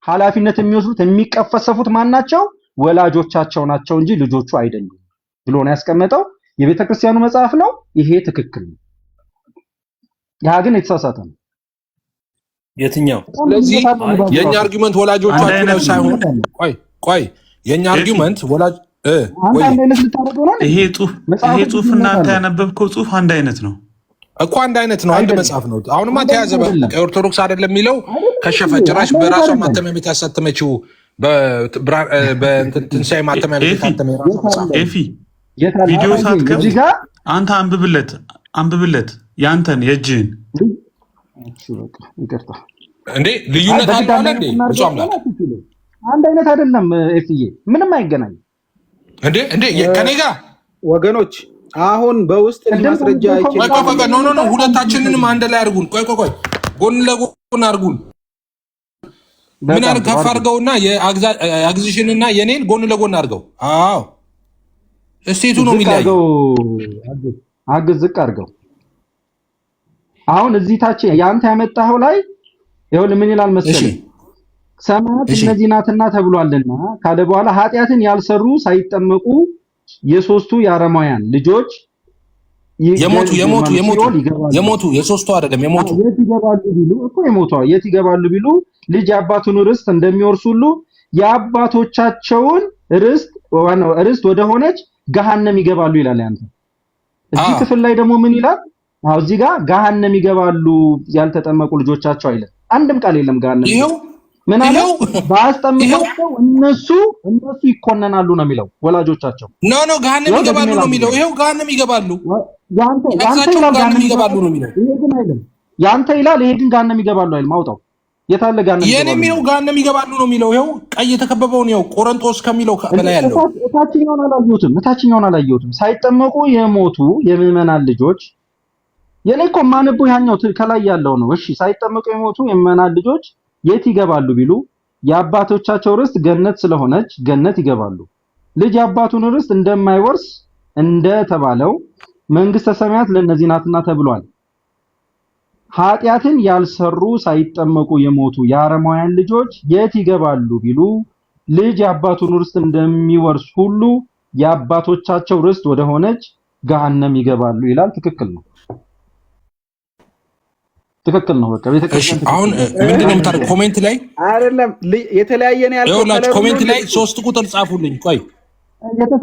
ኃላፊነት የሚወስዱት የሚቀፈሰፉት ማን ናቸው? ወላጆቻቸው ናቸው እንጂ ልጆቹ አይደሉም ብሎ ነው ያስቀመጠው። የቤተክርስቲያኑ መጽሐፍ ነው። ይሄ ትክክል ነው። ያ ግን የተሳሳተ ነው። የትኛው? ስለዚህ የኛ አርጊውመንት ወላጆቻችሁ ነው ሳይሆን ቆይ የኛ አርጊውመንት ወላጅ ይሄ ጽሁፍ እናንተ ያነበብከው ጽሁፍ አንድ አይነት ነው እኮ አንድ አይነት ነው። አንድ መጽሐፍ ነው። አሁንማ ተያዘ። ኦርቶዶክስ አይደለም የሚለው ከሸፈ። ጭራሽ በራሷ ማተሚያ ቤት ያሳተመችው በትንሳኤ ማተሚያ ቤት ያሳተመው ራሱ መጽሐፍ ኤፊ ቪዲዮ ሳትከፍት አንተ አንብብለት ያንተን የእጅህን እንዴ ልዩነት አለ እንዴ? ብዙ አምላክ አንድ አይነት አይደለም። ኤፍዬ ምንም አይገናኝም እንዴ ከኔ ጋር ወገኖች አሁን በውስጥ ማስረጃ ቆይ ኖ ሁለታችንንም አንድ ላይ አድርጉን። ቆይ ጎን ለጎን አድርጉን። ምን አር ከፍ አድርገውና የአግዚሽንና የኔን ጎን ለጎን አድርገው። አዎ እስቴቱ ነው የሚለያየው። አግዝ ዝቅ አድርገው። አሁን እዚህ ታች ያንተ ያመጣኸው ላይ ይኸውልህ ምን ይላል መሰለኝ? ሰማያት እነዚህ ናትና ተብሏልና ካለ በኋላ ኃጢአትን ያልሰሩ ሳይጠመቁ የሶስቱ የአረማውያን ልጆች የሞቱ የሶስቱ አይደለም የሞቱ የት ይገባሉ ቢሉ እኮ የት ይገባሉ ቢሉ ልጅ አባቱን ርስት እንደሚወርሱ ሁሉ የአባቶቻቸውን ርስት ወደ ሆነች ገሃነም ይገባሉ ይላል። ያንተ እዚህ ክፍል ላይ ደግሞ ምን ይላል? እዚህ ጋር ገሃነም ይገባሉ ያልተጠመቁ ልጆቻቸው አይደለም። አንድም ቃል የለም ገሃነም። ይሄው ምን አለው? ባስጠምቃቸው እነሱ ይኮነናሉ ነው የሚለው ወላጆቻቸው። ኖ ገሃነም ይገባሉ ነው የሚለው። ይሄው ገሃነም ይገባሉ ያንተ ይላል ገሃነም ይገባሉ ነው የሚለው። ይሄ ግን አይደለም። ያንተ ይላል፣ ይሄ ግን ገሃነም ይገባሉ አይደል? ማውጣው የታለ ገሃነም ይገባሉ? የኔ የሚለው ገሃነም ይገባሉ ነው የሚለው። ይሄው ቀይ የተከበበውን ይሄው ቆሮንቶስ ከሚለው በላይ ያለው እታችኛውን አላየሁትም። ሳይጠመቁ የሞቱ የምዕመናን ልጆች የኔ እኮ ማነብው ያኛው ከላይ ያለው ነው። እሺ ሳይጠመቁ የሞቱ የምዕመናን ልጆች የት ይገባሉ ቢሉ የአባቶቻቸው ርስት ገነት ስለሆነች ገነት ይገባሉ። ልጅ የአባቱን ርስት እንደማይወርስ እንደተባለው መንግስተ ሰማያት ለእነዚህ ናትና ተብሏል። ኃጢአትን ያልሰሩ ሳይጠመቁ የሞቱ የአረማውያን ልጆች የት ይገባሉ ቢሉ ልጅ የአባቱን ርስት እንደሚወርስ ሁሉ የአባቶቻቸው ርስት ወደ ሆነች ገሃነም ይገባሉ ይላል። ትክክል ነው። በቃ ቤተክርስቲያን አሁን ምንድነው የምታደርገው? ኮሜንት ላይ አይደለም የተለያየ ነው ያልኩት። ኮሜንት ላይ 3 ቁጥር ጻፉልኝ። ቆይ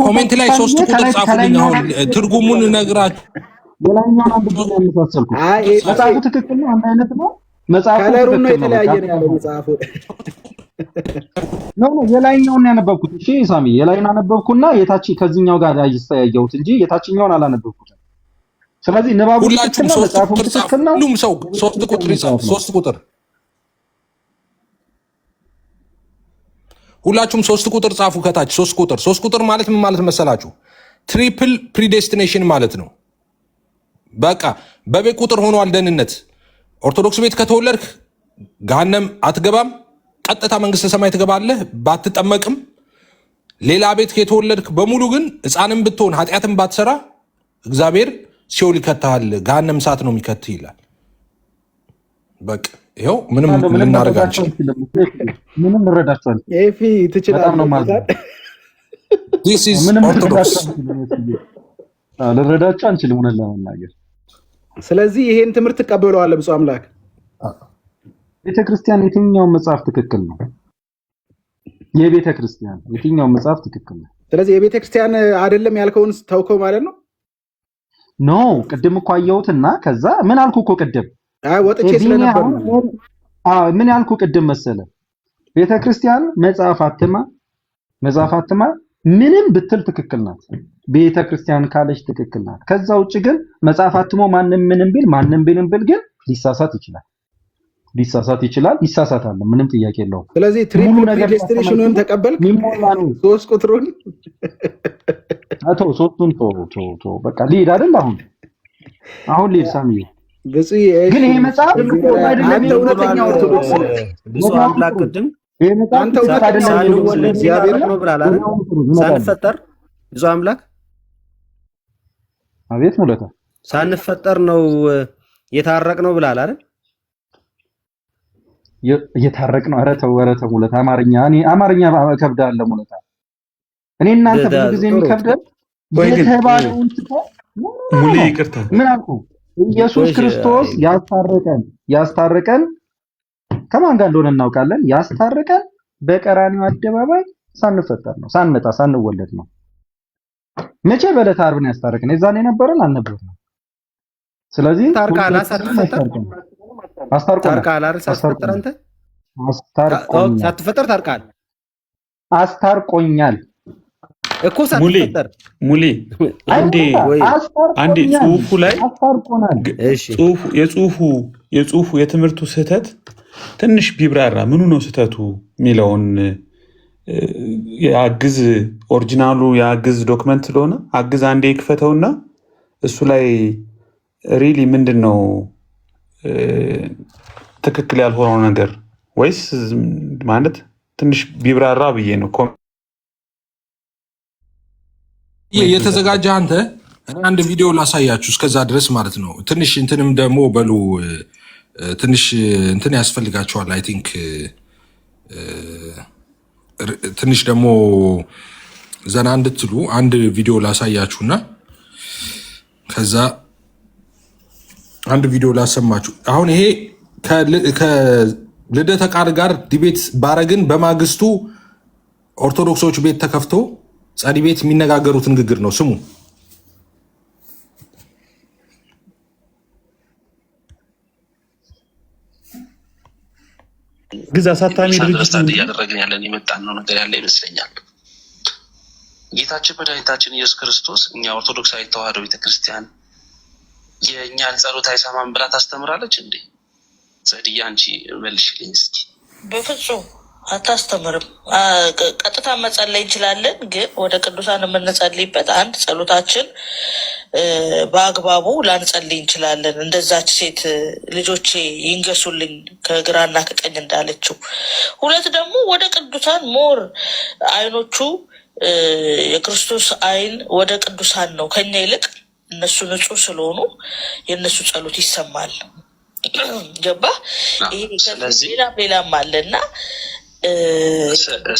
ኮሜንት ላይ 3 ቁጥር ጻፉልኝ። አሁን ትርጉሙን ነግራችሁ የላኛውን አንድ ነው ያመሳሰልኩት። መጽሐፉ ትክክል ነው፣ አንድ አይነት ነው። መጽሐፉ ከለሩ ነው የተለያየ ነው ያለው መጽሐፉ። የላኛውን ያነበብኩት። እሺ ሳሚ የላይን አነበብኩና የታች ከዚህኛው ጋር ያስተያየሁት እንጂ የታችኛውን አላነበብኩትም። ስለዚህ ንባቡ ሁላችሁም 3 ቁጥር ጻፉ። ሁሉም ሰው 3 ቁጥር ይጻፍ። 3 ቁጥር ሁላችሁም 3 ቁጥር ጻፉ ከታች 3 ቁጥር ማለት ምን ማለት መሰላችሁ? ትሪፕል ፕሪዴስቲኔሽን ማለት ነው። በቃ በቤት ቁጥር ሆኗል ደህንነት። ኦርቶዶክስ ቤት ከተወለድክ ገሃነም አትገባም፣ ቀጥታ መንግስተ ሰማይ ትገባለህ ባትጠመቅም። ሌላ ቤት ከተወለድክ በሙሉ ግን ሕፃንም ብትሆን ኃጢአትን ባትሰራ እግዚአብሔር ሲኦል ይከታል፣ ገሃነም እሳት ነው የሚከት ይላል። በቃ ይሄው ምንም ልናደርግ አንችልም። ምንም ልረዳችኋል። ኤፊ ትችላለህ። this is ኦርቶዶክስ ልረዳችሁ አንችልም ሆነ ለመናገር። ስለዚህ ይሄን ትምህርት ተቀበለዋል ብፁዕ አምላክ። ቤተክርስቲያን የትኛው መጽሐፍ ትክክል ነው? የቤተክርስቲያን የትኛው መጽሐፍ ትክክል ነው? ስለዚህ የቤተክርስቲያን አይደለም ያልከውን ተውከው ማለት ነው። ኖ ቅድም እኮ አየሁትና ከዛ ምን አልኩ እኮ ቅድም ወጥቼ ስለነበር ምን ያልኩ ቅድም መሰለ? ቤተክርስቲያን መጽሐፍ አትማ ምንም ብትል ትክክል ናት። ቤተክርስቲያን ካለች ትክክል ናት። ከዛ ውጭ ግን መጽሐፍ አትሞ ማንም ቢልም ብል ግን ሊሳሳት ይችላል። ይሳሳታል። ምንም ጥያቄ የለውም። ስለዚህ ትሪፕል ፕሪዴስቲኔሽኑን ተቀበልክ? 3 ቁጥሩን ሶስቱን በቃ ሊሄድ አይደል? አሁን ሊሄድ ሳሚ ግን ይሄ መጽሐፍ አይደለም እውነተኛ ኦርቶዶክስ ብዙ አምላክ ቅድም አንተ እውነት አይደለም እግዚአብሔር ነው ብላል አይደል? ሳንፈጠር ብዙ አምላክ አቤት ሙለታ ሳንፈጠር ነው የታረቅ ነው ብላል አይደል? እየታረቅ ነው። ኧረ ተው ሙለታ አማርኛ ከብዳለሁ ሙለታ። እኔ እናንተ ብዙ ጊዜ የሚከብደን የተባለውን ሙሌ ይቅርታ ምን አልኩ? ኢየሱስ ክርስቶስ ያስታረቀን ከማን ጋር እንደሆነ እናውቃለን። ያስታረቀን በቀራንዮ አደባባይ ሳንፈጠር ነው፣ ሳንመጣ ሳንወለድ ነው። መቼ በዕለተ ዓርብ ነው ያስታረቀን? የዛኔ ነበረን አልነበርንም? ስለዚህ አስታርቆኛል እኮ ሳትፈጠር ሙሌ አንዴ ጽሁፉ ላይ የጽሁፉ የትምህርቱ ስህተት ትንሽ ቢብራራ ምኑ ነው ስህተቱ የሚለውን የአግዝ ኦሪጂናሉ የአግዝ ዶክመንት ስለሆነ አግዝ አንዴ ይክፈተውና እሱ ላይ ሪሊ ምንድን ነው ትክክል ያልሆነው ነገር ወይስ ማለት ትንሽ ቢብራራ ብዬ ነው። የተዘጋጀ አንተ አንድ ቪዲዮ ላሳያችሁ እስከዛ ድረስ ማለት ነው። ትንሽ እንትንም ደግሞ በሉ ትንሽ እንትን ያስፈልጋቸዋል። አይ ቲንክ ትንሽ ደግሞ ዘና እንድትሉ አንድ ቪዲዮ ላሳያችሁና ከዛ አንድ ቪዲዮ ላሰማችሁ። አሁን ይሄ ከልደተ ቃል ጋር ዲቤት ባረግን በማግስቱ ኦርቶዶክሶች ቤት ተከፍቶ ጸዲ ቤት የሚነጋገሩት ንግግር ነው። ስሙ። ግዛ አሳታሚ ድርጅት እያደረግን ያለን የመጣን ነው ነገር ያለ ይመስለኛል። ጌታችን መድኃኒታችን ኢየሱስ ክርስቶስ እኛ ኦርቶዶክሳዊ ተዋሕዶ ቤተክርስቲያን የእኛን ጸሎት አይሰማም ብላ ታስተምራለች እንዴ? ጸድያ አንቺ መልሽልኝ እስኪ። በፍጹም አታስተምርም። ቀጥታ መጸለይ እንችላለን፣ ግን ወደ ቅዱሳን የምንጸልይበት አንድ ጸሎታችን በአግባቡ ላንጸልይ እንችላለን። እንደዛች ሴት ልጆቼ ይንገሱልኝ ከግራና ከቀኝ እንዳለችው። ሁለት ደግሞ ወደ ቅዱሳን ሞር አይኖቹ የክርስቶስ አይን ወደ ቅዱሳን ነው። ከኛ ይልቅ እነሱ ንጹህ ስለሆኑ የእነሱ ጸሎት ይሰማል። ገባ? ሌላም አለና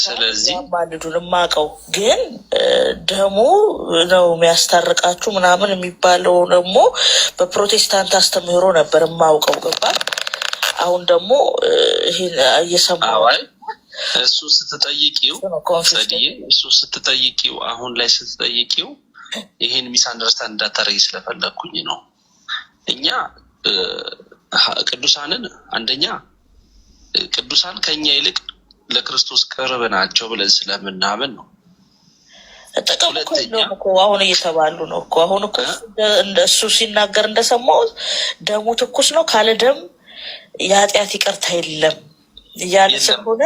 ስለዚህ ማንዱን የማውቀው ግን ደሙ ነው የሚያስታርቃችሁ ምናምን የሚባለው ደግሞ በፕሮቴስታንት አስተምህሮ ነበር የማውቀው። ገባ? አሁን ደግሞ ይሄን እየሰማሁ እሱ ስትጠይቂው አሁን ላይ ስትጠይቂው ይሄን ሚስ አንደርስታንድ እንዳታረጊ ስለፈለግኩኝ ነው። እኛ ቅዱሳንን አንደኛ ቅዱሳን ከኛ ይልቅ ለክርስቶስ ቅርብ ናቸው ብለን ስለምናምን ነው። ጥቅም እኮ አሁን እየተባሉ ነው እኮ አሁን እኮ እሱ ሲናገር እንደሰማሁት ደሙ ትኩስ ነው፣ ካለ ደም የኃጢአት ይቅርታ የለም እያለ ስለሆነ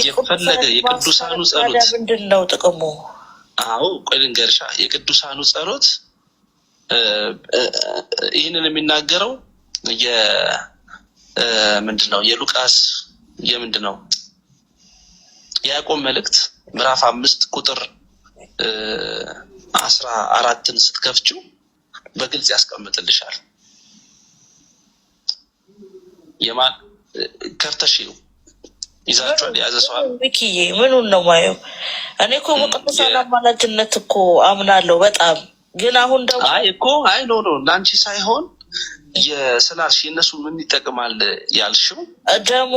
የፈለገ የቅዱሳኑ ጸሎት ምንድን ነው ጥቅሙ? አዎ ቆይ ልንገርሻ። የቅዱሳኑ ጸሎት ይህንን የሚናገረው ምንድነው የሉቃስ የምንድነው የያዕቆብ መልእክት ምዕራፍ 5 ቁጥር 14ን ስትከፍቺው በግልጽ ያስቀምጥልሻል። የማን ከፍተሽው ይዛችኋል? የያዘ ሰው አለ? ሚኪዬ ምኑን ነው ማየው? እኔ እኮ በቅዱሳን አማላጅነት እኮ አምናለሁ በጣም ግን አሁን ደግሞ ኖ ለአንቺ ሳይሆን የስላልሽ የእነሱ ምን ይጠቅማል ያልሽው ደሞ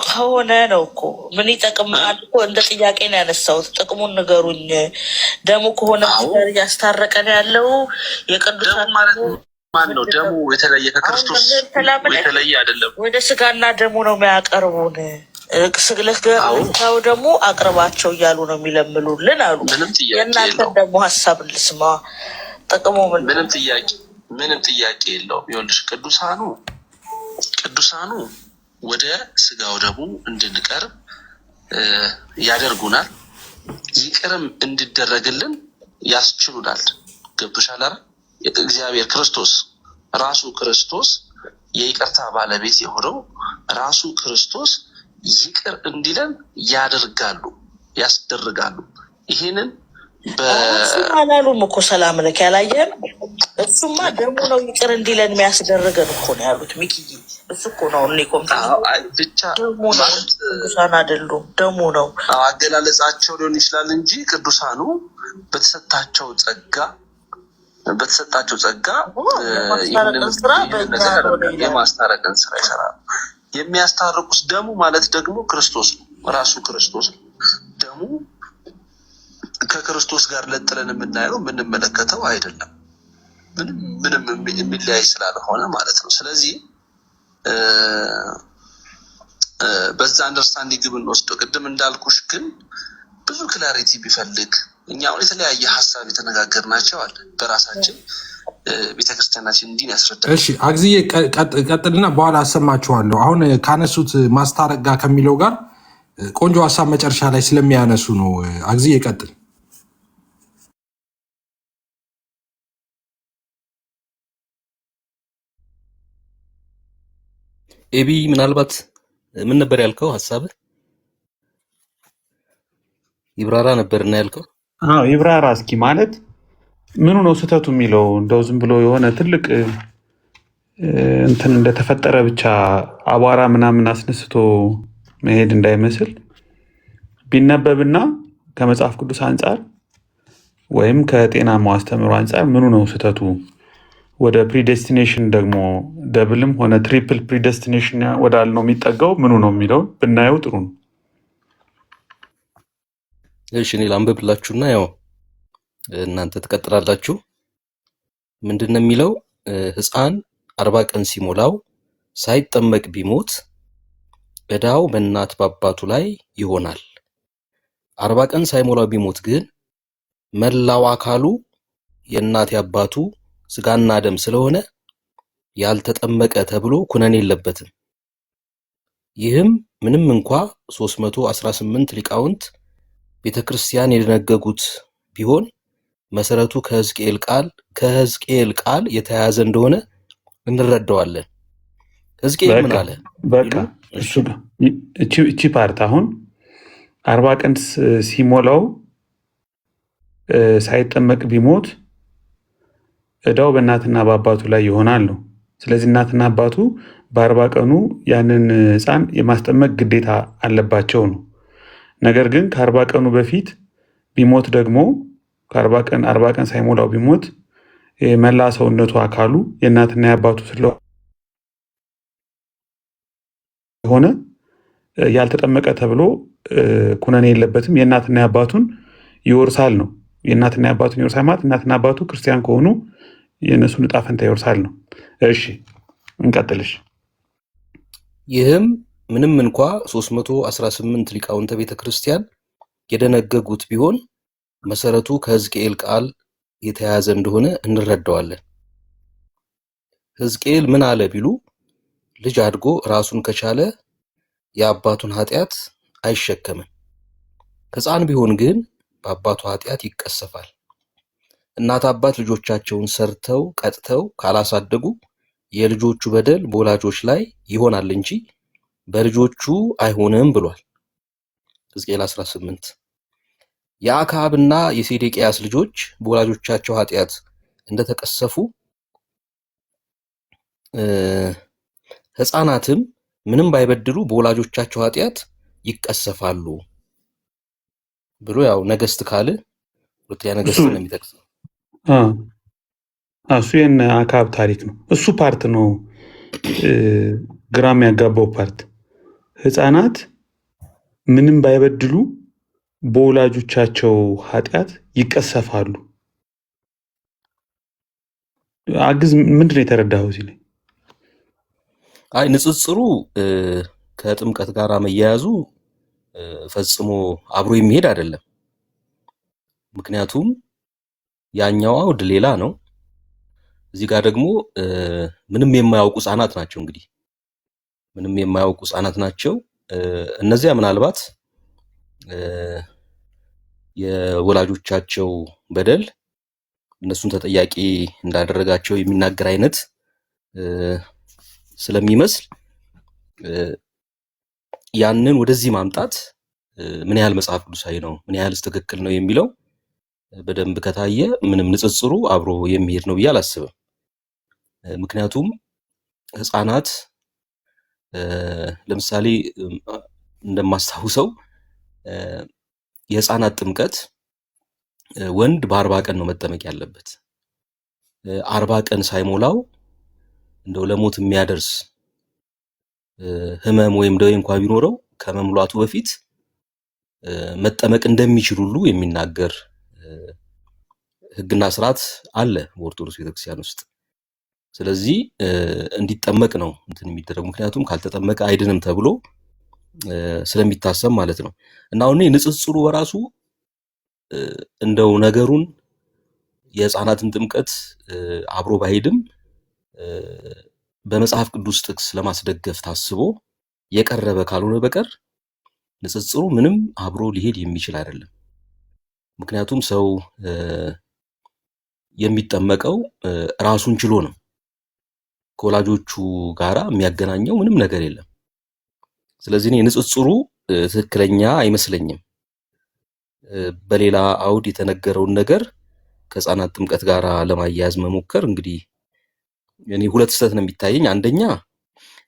ከሆነ ነው እኮ ምን ይጠቅማል እኮ እንደ ጥያቄ ነው ያነሳሁት። ጥቅሙን ንገሩኝ። ደሞ ከሆነ ነገር እያስታረቀን ያለው የቅዱሳን ማለት ማን ነው? ደሙ የተለየ ከክርስቶስ የተለየ አይደለም። ወደ ስጋና ደሙ ነው የሚያቀርቡን። ስግለስጋው ደግሞ አቅርባቸው እያሉ ነው የሚለምሉልን አሉ። የእናንተን ደግሞ ሀሳብ ልስማ። ጥቅሙ ምንም ጥያቄ የለውም። ይኸውልሽ ቅዱሳኑ ወደ ስጋው ደሙ እንድንቀርብ ያደርጉናል፣ ይቅርም እንዲደረግልን ያስችሉናል። ገብቶሻል አይደል? እግዚአብሔር ራሱ ክርስቶስ የይቅርታ ባለቤት የሆነው ራሱ ክርስቶስ ይቅር እንዲለን ያስደርጋሉ። ይህንን እሱማ አላሉም እኮ ሰላም ለክ ያላየን። እሱማ ደሙ ነው ይቅር እንዲለን የሚያስደርገን እኮ ነው ያሉት። ሚኪዬ እሱ እኮ ነው እኔ ብቻ ደሙ ነው፣ ቅዱሳን አይደሉም። ደሙ ነው አገላለጻቸው ሊሆን ይችላል እንጂ ቅዱሳኑ በተሰጣቸው ጸጋ የማስታረቅን ስራ ይሰራሉ። የሚያስታርቁስ ደሙ ማለት ደግሞ ክርስቶስ ነው፣ ራሱ ክርስቶስ ነው። ደሙ ከክርስቶስ ጋር ለጥለን የምናየው የምንመለከተው አይደለም፣ ምንም የሚለያይ ስላልሆነ ማለት ነው። ስለዚህ በዛ አንደርስታንዲንግ ብንወስደው ቅድም እንዳልኩሽ ግን ብዙ ክላሪቲ ቢፈልግ እኛ አሁን የተለያየ ሀሳብ የተነጋገርናቸው አለ በራሳችን ቤተክርስቲያናችን እንዲህ ያስረዳል። እሺ አግዚዬ ቀጥልና በኋላ አሰማችኋለሁ። አሁን ካነሱት ማስታረቅ ጋር ከሚለው ጋር ቆንጆ ሀሳብ መጨረሻ ላይ ስለሚያነሱ ነው። አግዚዬ ቀጥል። ኤቢ ምናልባት ምን ነበር ያልከው? ሀሳብህ ይብራራ ነበርና ያልከው? አዎ ይብራራ እስኪ። ማለት ምኑ ነው ስህተቱ የሚለው እንደው ዝም ብሎ የሆነ ትልቅ እንትን እንደተፈጠረ ብቻ አቧራ ምናምን አስነስቶ መሄድ እንዳይመስል ቢነበብና ከመጽሐፍ ቅዱስ አንጻር ወይም ከጤናማው አስተምህሮ አንጻር ምኑ ነው ስህተቱ፣ ወደ ፕሪዴስቲኔሽን ደግሞ ደብልም ሆነ ትሪፕል ፕሪዴስቲኔሽን ወዳልነው የሚጠጋው ምኑ ነው የሚለው ብናየው ጥሩ ነው። እሺ እኔ ላንብብላችሁና ያው እናንተ ትቀጥላላችሁ። ምንድነው የሚለው? ሕፃን 40 ቀን ሲሞላው ሳይጠመቅ ቢሞት ዕዳው በእናት በአባቱ ላይ ይሆናል። 40 ቀን ሳይሞላው ቢሞት ግን መላው አካሉ የእናት የአባቱ ስጋና ደም ስለሆነ ያልተጠመቀ ተብሎ ኩነኔ የለበትም። ይህም ምንም እንኳ 318 ሊቃውንት ቤተክርስቲያን የደነገጉት ቢሆን መሰረቱ ከሕዝቅኤል ቃል የተያያዘ እንደሆነ እንረዳዋለን። ሕዝቅኤል ምን አለ? በቃ እቺ ፓርት አሁን 40 ቀን ሲሞላው ሳይጠመቅ ቢሞት ዕዳው በእናትና በአባቱ ላይ ይሆናል ነው። ስለዚህ እናትና አባቱ በ40 ቀኑ ያንን ሕፃን የማስጠመቅ ግዴታ አለባቸው ነው። ነገር ግን ከ40 ቀኑ በፊት ቢሞት ደግሞ ከ40 ቀን ሳይሞላው ቢሞት መላ ሰውነቱ አካሉ የእናትና የአባቱ ስለሆነ ያልተጠመቀ ተብሎ ኩነኔ የለበትም። የእናትና የአባቱን ይወርሳል ነው። የእናትና የአባቱን ይወርሳል ማለት እናትና አባቱ ክርስቲያን ከሆኑ የእነሱን ዕጣ ፈንታ ይወርሳል ነው። እሺ እንቀጥልሽ። ይህም ምንም እንኳ 318 ሊቃውንተ ቤተ ክርስቲያን የደነገጉት ቢሆን መሰረቱ ከሕዝቅኤል ቃል የተያያዘ እንደሆነ እንረዳዋለን። ሕዝቅኤል ምን አለ ቢሉ ልጅ አድጎ ራሱን ከቻለ የአባቱን ኃጢአት አይሸከምም። ሕፃን ቢሆን ግን በአባቱ ኃጢአት ይቀሰፋል። እናት አባት ልጆቻቸውን ሰርተው ቀጥተው ካላሳደጉ የልጆቹ በደል በወላጆች ላይ ይሆናል እንጂ በልጆቹ አይሆንም ብሏል ሕዝቅኤል 18። የአክዓብና የሴዴቅያስ ልጆች በወላጆቻቸው ኃጢአት እንደተቀሰፉ ሕፃናትም ምንም ባይበድሉ በወላጆቻቸው ኃጢአት ይቀሰፋሉ ብሎ ያው ነገስት ካለ ሁለተኛ ነገስት ነው የሚጠቅሰው። እሱ የነ አክዓብ ታሪክ ነው። እሱ ፓርት ነው ግራም ያጋባው ፓርት። ሕፃናት ምንም ባይበድሉ በወላጆቻቸው ኃጢአት ይቀሰፋሉ። አግዝ ምንድን ነው የተረዳኸው እዚህ ላይ? አይ ንጽጽሩ ከጥምቀት ጋር መያያዙ ፈጽሞ አብሮ የሚሄድ አይደለም። ምክንያቱም ያኛው አውድ ሌላ ነው፣ እዚህ ጋር ደግሞ ምንም የማያውቁ ሕፃናት ናቸው። እንግዲህ ምንም የማያውቁ ሕፃናት ናቸው። እነዚያ ምናልባት የወላጆቻቸው በደል እነሱን ተጠያቂ እንዳደረጋቸው የሚናገር አይነት ስለሚመስል ያንን ወደዚህ ማምጣት ምን ያህል መጽሐፍ ቅዱሳዊ ነው፣ ምን ያህልስ ትክክል ነው የሚለው በደንብ ከታየ ምንም ንጽጽሩ አብሮ የሚሄድ ነው ብዬ አላስብም። ምክንያቱም ህፃናት ለምሳሌ እንደማስታውሰው የህፃናት ጥምቀት ወንድ በ40 ቀን ነው መጠመቅ ያለበት። 40 ቀን ሳይሞላው እንደው ለሞት የሚያደርስ ህመም ወይም ደዌ እንኳን ቢኖረው ከመሙላቱ በፊት መጠመቅ እንደሚችል ሁሉ የሚናገር ህግና ስርዓት አለ በኦርቶዶክስ ቤተክርስቲያን ውስጥ። ስለዚህ እንዲጠመቅ ነው እንትን የሚደረግ፣ ምክንያቱም ካልተጠመቀ አይድንም ተብሎ ስለሚታሰብ ማለት ነው። እና አሁን ንጽጽሩ በራሱ እንደው ነገሩን የህፃናትን ጥምቀት አብሮ ባይሄድም በመጽሐፍ ቅዱስ ጥቅስ ለማስደገፍ ታስቦ የቀረበ ካልሆነ በቀር ንጽጽሩ ምንም አብሮ ሊሄድ የሚችል አይደለም። ምክንያቱም ሰው የሚጠመቀው ራሱን ችሎ ነው። ከወላጆቹ ጋራ የሚያገናኘው ምንም ነገር የለም። ስለዚህ ንጽጽሩ ትክክለኛ አይመስለኝም። በሌላ አውድ የተነገረውን ነገር ከህፃናት ጥምቀት ጋር ለማያያዝ መሞከር እንግዲህ እኔ ሁለት ስህተት ነው የሚታየኝ። አንደኛ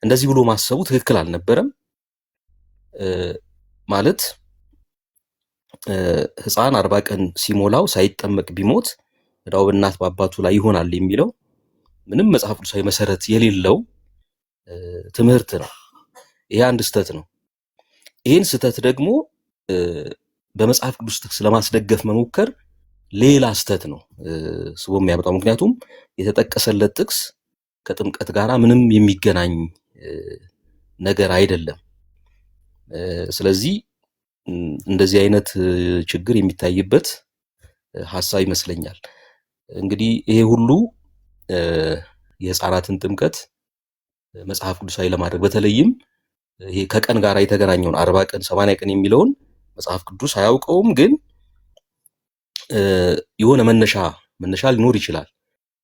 እንደዚህ ብሎ ማሰቡ ትክክል አልነበረም። ማለት ህፃን 40 ቀን ሲሞላው ሳይጠመቅ ቢሞት ዕዳው በእናት በአባቱ ላይ ይሆናል የሚለው ምንም መጽሐፍ ቅዱሳዊ መሰረት የሌለው ትምህርት ነው። ይሄ አንድ ስህተት ነው። ይሄን ስህተት ደግሞ በመጽሐፍ ቅዱስ ጥቅስ ለማስደገፍ መሞከር ሌላ ስህተት ነው ስቦ የሚያመጣው። ምክንያቱም የተጠቀሰለት ጥቅስ ከጥምቀት ጋራ ምንም የሚገናኝ ነገር አይደለም። ስለዚህ እንደዚህ አይነት ችግር የሚታይበት ሐሳብ ይመስለኛል። እንግዲህ ይሄ ሁሉ የህፃናትን ጥምቀት መጽሐፍ ቅዱሳዊ ለማድረግ በተለይም ይሄ ከቀን ጋር የተገናኘውን 40 ቀን 80 ቀን የሚለውን መጽሐፍ ቅዱስ አያውቀውም፣ ግን የሆነ መነሻ ሊኖር ይችላል።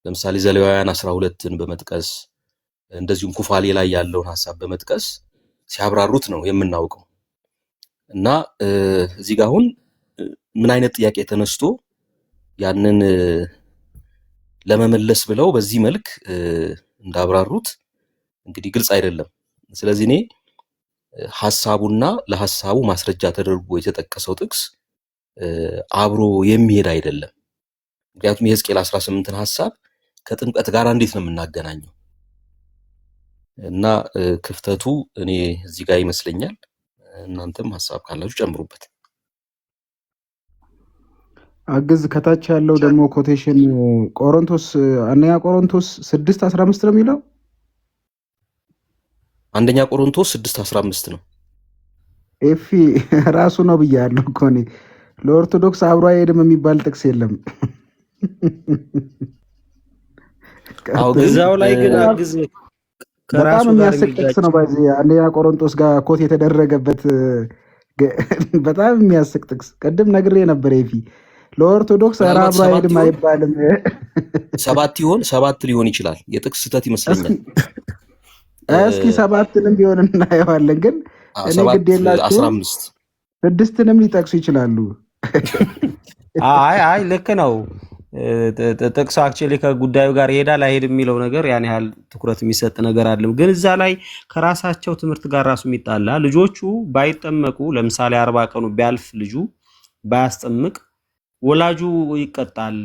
ለምሳሌ ዘሌዋውያን 12ን በመጥቀስ እንደዚሁም ኩፋሌ ላይ ያለውን ሐሳብ በመጥቀስ ሲያብራሩት ነው የምናውቀው። እና እዚህ ጋር አሁን ምን አይነት ጥያቄ ተነስቶ ያንን ለመመለስ ብለው በዚህ መልክ እንዳብራሩት እንግዲህ ግልጽ አይደለም። ስለዚህ እኔ ሐሳቡና ለሐሳቡ ማስረጃ ተደርጎ የተጠቀሰው ጥቅስ አብሮ የሚሄድ አይደለም። ምክንያቱም የሕዝቅኤል 18ን ሐሳብ ከጥምቀት ጋር እንዴት ነው የምናገናኘው? እና ክፍተቱ እኔ እዚህ ጋር ይመስለኛል። እናንተም ሐሳብ ካላችሁ ጨምሩበት። አግዝ ከታች ያለው ደግሞ ኮቴሽን ቆሮንቶስ አንደኛ ቆሮንቶስ 6:15 ነው የሚለው። አንደኛ ቆሮንቶስ 6:15 ነው። ኤፊ ራሱ ነው ብያለሁ እኮ እኔ። ለኦርቶዶክስ አብሮ አይሄድም የሚባል ጥቅስ የለም። እዛው ላይ ግን አግዝ በጣም የሚያስቅ ጥቅስ ነው። በዚህ አንደኛ ቆሮንቶስ ጋር ኮት የተደረገበት በጣም የሚያስቅ ጥቅስ ቅድም ነግሬ ነበር። ኤፊ ለኦርቶዶክስ አብሮ አይሄድም አይባልም። 7 ሊሆን ይችላል። የጥቅስ ስህተት ይመስለኛል። እስኪ 7ንም ቢሆን እናየዋለን። ግን እኔ ግድ የላችሁ 15 6ንም ሊጠቅሱ ይችላሉ። አይ ልክ ነው። ጥቅሱ አክቹዋሊ ከጉዳዩ ጋር ይሄዳል አይሄድ የሚለው ነገር ያን ያህል ትኩረት የሚሰጥ ነገር አይደለም። ግን እዛ ላይ ከራሳቸው ትምህርት ጋር ራሱ የሚጣላ ልጆቹ ባይጠመቁ ለምሳሌ 40 ቀኑ ቢያልፍ ልጁ ባያስጠምቅ ወላጁ ይቀጣል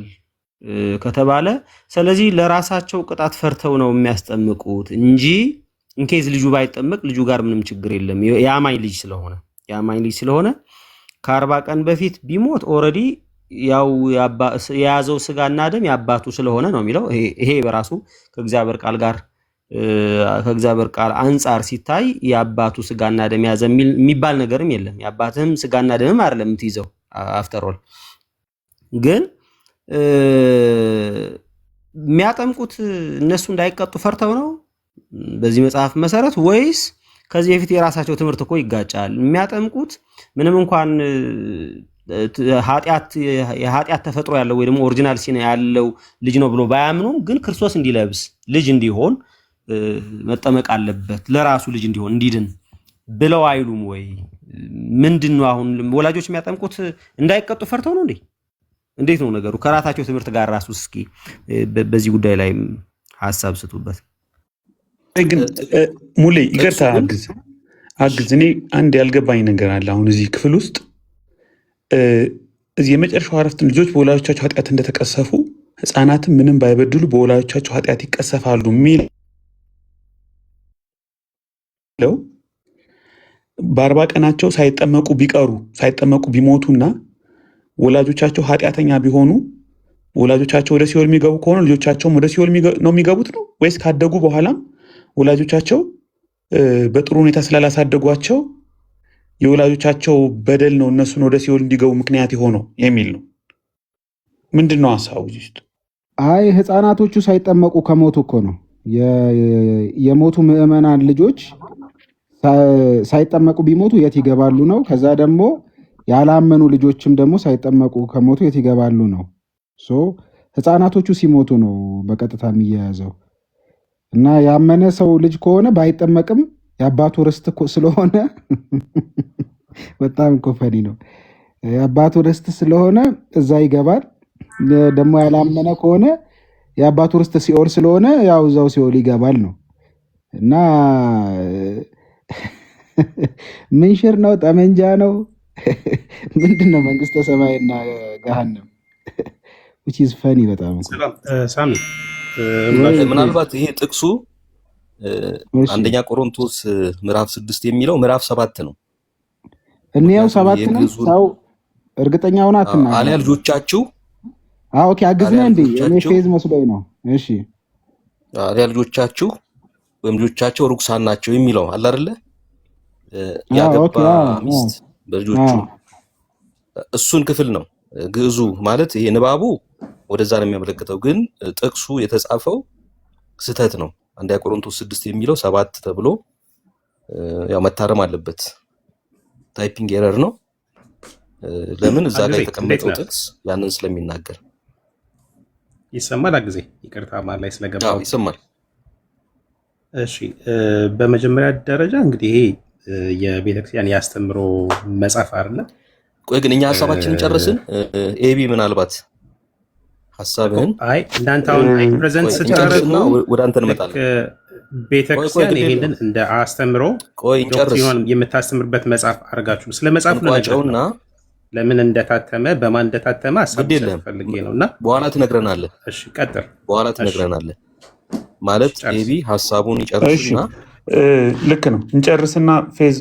ከተባለ፣ ስለዚህ ለራሳቸው ቅጣት ፈርተው ነው የሚያስጠምቁት እንጂ ኢንኬዝ ልጁ ባይጠመቅ ልጁ ጋር ምንም ችግር የለም። የአማኝ ልጅ ስለሆነ ከ40 ቀን በፊት ቢሞት ኦልሬዲ ያው የያዘው ስጋና ደም የአባቱ ስለሆነ ነው የሚለው። ይሄ በራሱ ከእግዚአብሔር ቃል አንጻር ሲታይ የአባቱ ስጋና ደም ያዘ የሚባል ነገርም የለም። የአባትህም ስጋና ደምም አይደለም የምትይዘው አፍተሮል። ግን የሚያጠምቁት እነሱ እንዳይቀጡ ፈርተው ነው በዚህ መጽሐፍ መሰረት፣ ወይስ ከዚህ በፊት የራሳቸው ትምህርት እኮ ይጋጫል። የሚያጠምቁት ምንም እንኳን የኃጢአት ተፈጥሮ ያለው ወይ ደግሞ ኦሪጂናል ሲን ያለው ልጅ ነው ብሎ ባያምኑም፣ ግን ክርስቶስ እንዲለብስ ልጅ እንዲሆን መጠመቅ አለበት ለራሱ ልጅ እንዲሆን እንዲድን ብለው አይሉም ወይ? ምንድን ነው አሁን ወላጆች የሚያጠምቁት እንዳይቀጡ ፈርተው ነው እንዴ? እንዴት ነው ነገሩ? ከራሳቸው ትምህርት ጋር ራሱ እስኪ በዚህ ጉዳይ ላይ ሀሳብ ስጡበት። ግን ሙሌ ይቅርታ አግዝ። እኔ አንድ ያልገባኝ ነገር አለ። አሁን እዚህ ክፍል ውስጥ እዚህ የመጨረሻው አረፍት ልጆች በወላጆቻቸው ኃጢአት እንደተቀሰፉ ሕፃናትም ምንም ባይበድሉ በወላጆቻቸው ኃጢአት ይቀሰፋሉ የሚለው በ40 ቀናቸው ሳይጠመቁ ቢሞቱና ወላጆቻቸው ኃጢአተኛ ቢሆኑ ወላጆቻቸው ወደ ሲኦል የሚገቡ ከሆነ ልጆቻቸውም ወደ ሲኦል ነው የሚገቡት ነው ወይስ ካደጉ በኋላም ወላጆቻቸው በጥሩ ሁኔታ ስላላሳደጓቸው የወላጆቻቸው በደል ነው እነሱን ወደ ሲኦል እንዲገቡ ምክንያት የሆነው የሚል ነው? ምንድን ነው ሀሳቡ ውስጥ? አይ ህፃናቶቹ ሳይጠመቁ ከሞቱ እኮ ነው የሞቱ ምዕመናን ልጆች ሳይጠመቁ ቢሞቱ የት ይገባሉ ነው። ከዛ ደግሞ ያላመኑ ልጆችም ደግሞ ሳይጠመቁ ከሞቱ የት ይገባሉ ነው። ህፃናቶቹ ሲሞቱ ነው በቀጥታ የሚያያዘው። እና ያመነ ሰው ልጅ ከሆነ ባይጠመቅም የአባቱ ርስት ስለሆነ በጣም እኮ ፈኒ ነው። የአባቱ ርስት ስለሆነ እዛ ይገባል። ደግሞ ያላመነ ከሆነ የአባቱ ርስት ሲኦል ስለሆነ ያው እዛው ሲኦል ይገባል ነው። እና ምንሽር ነው ጠመንጃ ነው ምንድን ነው መንግስተ ሰማይና ገሃነም which is funny በጣም ሳሚ ምናልባት ይሄ ጥቅሱ አንደኛ ቆሮንቶስ ምዕራፍ 6 የሚለው ምዕራፍ 7 ነው። እንየው 7 ነው። ሰው እርግጠኛውን አትናገር አለ ልጆቻችሁ። ኦኬ አግዝነ እንዴ እኔ ፌዝ መስሎኝ ነው። እሺ አለ ልጆቻችሁ ወይም ልጆቻቸው ርኩሳን ናቸው የሚለው አለ አይደለ? ያገባ ሚስት በልጆቹ እሱን ክፍል ነው ግዕዙ ማለት ይሄ ንባቡ ወደዛ ነው የሚያመለክተው። ግን ጥቅሱ የተጻፈው ስህተት ነው። አንደኛ ቆሮንቶስ 6 የሚለው 7 ተብሎ ያው መታረም አለበት። ታይፒንግ ኤረር ነው። ለምን እዛ ጋር የተቀመጠው ጥቅስ ያንን ስለሚናገር ይሰማል። አግዜ ይቅርታ ማለት ላይ ስለገባው ይሰማል። እሺ በመጀመሪያ ደረጃ እንግዲህ ይሄ የቤተክርስቲያን ያስተምሮ መጽሐፍ አይደለም። ቆይ ግን እኛ ሐሳባችንን ጨርስን። ኤቢ ምናልባት ሐሳብህን አይ እናንተ አሁን ፕሬዘንት ስታደርጉ ወደ አንተ እንመጣለን። ቤተክርስቲያን ይሄንን እንደ አስተምሮ ቆይ ጨርስ የምታስተምርበት መጽሐፍ አድርጋችሁ ስለ መጽሐፉ ለነገርና ለምን እንደታተመ በማን እንደታተመ አሳብ ፈልጌ ነውና በኋላ ትነግረናለህ። እሺ ቀጥል። በኋላ ትነግረናለህ ማለት ኤቢ ሐሳቡን ይጨርስና ልክ ነው እንጨርስና ፌዝ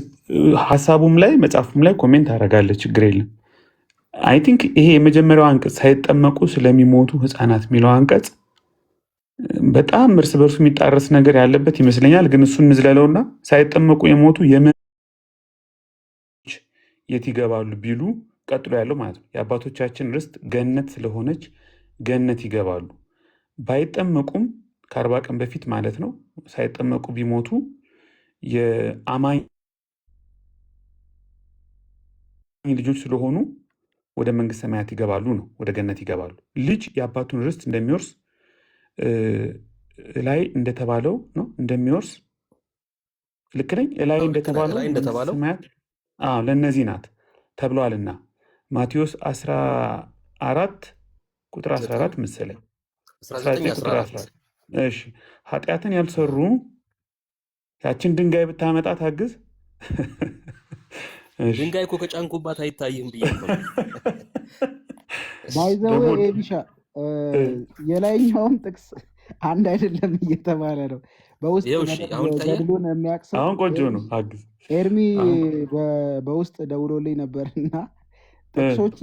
ሐሳቡም ላይ መጽሐፉም ላይ ኮሜንት አደርጋለሁ። ችግር የለም። አይ ቲንክ ይሄ የመጀመሪያው አንቀጽ ሳይጠመቁ ስለሚሞቱ ህፃናት የሚለው አንቀጽ በጣም እርስ በርሱ የሚጣረስ ነገር ያለበት ይመስለኛል። ግን እሱን እንዝለለውና ሳይጠመቁ የሞቱ የት ይገባሉ ቢሉ ቀጥሎ ያለው ማለት ነው የአባቶቻችን ርስት ገነት ስለሆነች ገነት ይገባሉ። ባይጠመቁም ከ40 ቀን በፊት ማለት ነው ሳይጠመቁ ቢሞቱ የአማኝ ልጆች ስለሆኑ ወደ መንግስት ሰማያት ይገባሉ ነው፣ ወደ ገነት ይገባሉ። ልጅ የአባቱን ርስት እንደሚወርስ ላይ እንደተባለው ነው እንደሚወርስ ልክ ነኝ። ላይ እንደተባለው ሰማያት ለእነዚህ ናት ተብሏልና ማቴዎስ 14 ቁጥር 14 መሰለኝ 19 ቁጥር 14 እሺ ኃጢአትን ያልሰሩ ያችን ድንጋይ ብታመጣ ታግዝ። ድንጋይ እኮ ከጫንኩባት አይታይም ብያለሁ። ባይዘው ኤቢሻ የላይኛውም ጥቅስ አንድ አይደለም እየተባለ ነው። በውስጥ ገድሉን የሚያቅሰው አሁን ቆንጆ ነው። አግዝ ኤርሚ በውስጥ ደውሎልኝ ነበርና ጥቅሶቹ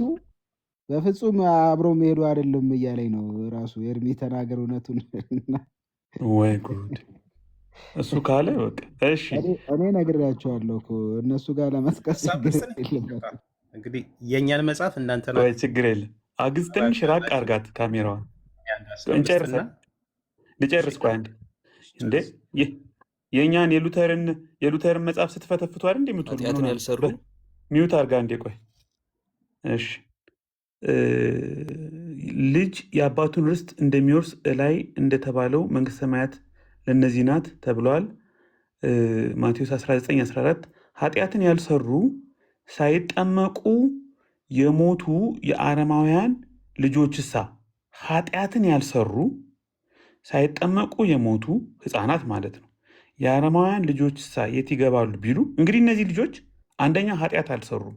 በፍጹም አብሮ መሄዱ አይደለም እያለኝ ነው ራሱ ኤርሚ ተናገር እውነቱን። ወይ ጉድ እሱ ካለ በቃ እሺ እኔ ነግሬያቸዋለሁ እኮ እነሱ ጋር ለመስቀስ እንግዲህ የእኛን መጽሐፍ እናንተ ነው። ችግር የለም። አግዝ ትንሽ ራቅ አርጋት ካሜራዋን ልጨርስ። ቆይ አንዴ እንዴ የእኛን የሉተርን መጽሐፍ ስትፈተፍቱ አይደል እንዴ የምትውሉ ያልሰሩ ሚዩት አርጋ እንዴ። ቆይ እሺ ልጅ የአባቱን ርስት እንደሚወርስ ላይ እንደተባለው መንግስተ ሰማያት ለእነዚህ ናት ተብሏል። ማቴዎስ 19:14 ኃጢአትን ያልሰሩ ሳይጠመቁ የሞቱ የአረማውያን ልጆችሳ ኃጢአትን ያልሰሩ ሳይጠመቁ የሞቱ ህፃናት ማለት ነው። የአረማውያን ልጆችሳ የት ይገባሉ ቢሉ እንግዲህ እነዚህ ልጆች አንደኛ ኃጢአት አልሰሩም።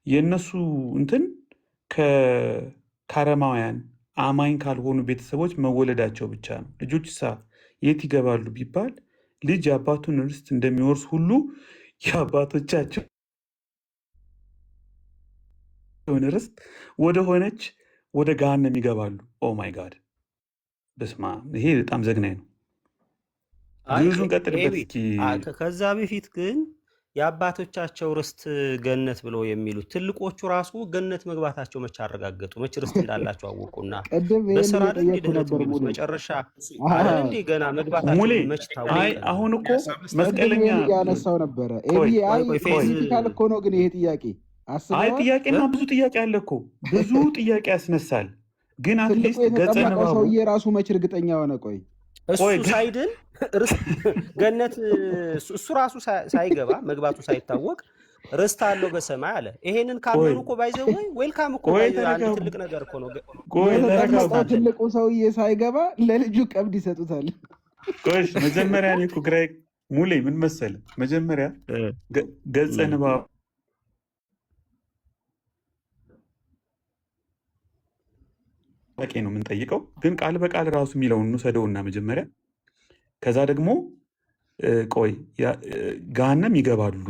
የእነሱ እንትን ከአረማውያን አማኝ ካልሆኑ ቤተሰቦች መወለዳቸው ብቻ ነው። ልጆችሳ የት ይገባሉ ቢባል ልጅ የአባቱን ርስት እንደሚወርስ ሁሉ የአባቶቻቸውን ርስት ወደ ሆነች ወደ ገሃነም ይገባሉ። ኦ ማይ ጋድ በስማ ይሄ በጣም ዘግናኝ ነው። ብዙን ቀጥልበት እስኪ። ከዛ በፊት ግን የአባቶቻቸው ርስት ገነት ብለው የሚሉት ትልቆቹ ራሱ ገነት መግባታቸው መቼ አረጋገጡ? መቼ ርስት እንዳላቸው አወቁና በስራ አይደል ድህነት የሚሉት መጨረሻ አይደል እንዴ ገና መግባታቸው መቼ ታወቀ? አሁን እኮ መስቀለኛ ያነሳው ነበረ። ፊዚካል እኮ ነው ግን ይሄ ጥያቄ ጥያቄማ ብዙ ጥያቄ አለ እኮ ብዙ ጥያቄ ያስነሳል። ግን አትሊስት ገጸ ንባቡ ሰውዬ ራሱ መቼ እርግጠኛ ሆነ? ቆይ እሱ ሳይድን ገነት እሱ ራሱ ሳይገባ መግባቱ ሳይታወቅ ርስት አለው በሰማይ አለ። ይሄንን ካመኑ እኮ ባይዘው ዌልካም እኮ አንድ ትልቅ ነገር እኮ ነው። ትልቁ ሰውዬ ሳይገባ ለልጁ ቀብድ ይሰጡታል። ቆይ መጀመሪያ እኔ እኮ ግራ ሙሌ ምን መሰለህ፣ መጀመሪያ ገጸ ንባቡ በቂ ነው የምንጠይቀው፣ ግን ቃል በቃል ራሱ የሚለውን እንውሰደውና መጀመሪያ ከዛ ደግሞ ቆይ ገሃነም ይገባሉ።